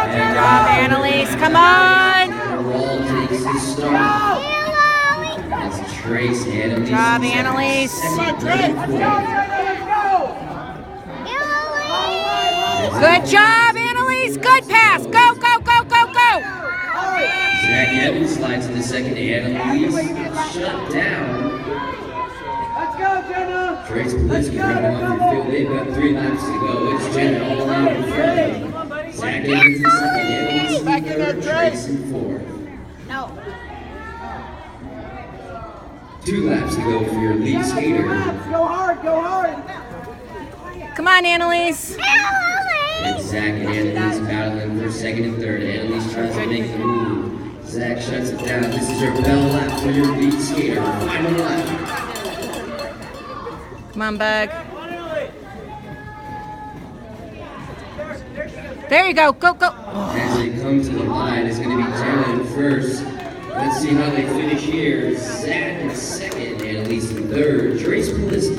Good job, Annalise. Come on. Wall takes the start. That's Trace. Annalise. Good job, Annalise. Good job, Annalise. Good pass. Go, go, go, go, go. Zach Evans slides in the second. Annalise shut down. Let's go, Jenna. Trace Polisky running off your field. They've got 3 laps to go. It's Jenna all out in front of them. Zach Evans in second. Annalise in third. Trace in fourth. No. 2 laps to go for your lead skater. Go hard, go hard. Come on, Annalise. And Zach and Annalise battling for second and third. Annalise tries to make the move. Zach shuts it down. This is your bell lap for your lead skater. Final lap. Come on, Bug. There you go. Go, go. As they come to the line, it's going to be Jenna in first. Let's see how they finish here. Zach in second. Annalise in third. Trace Polisky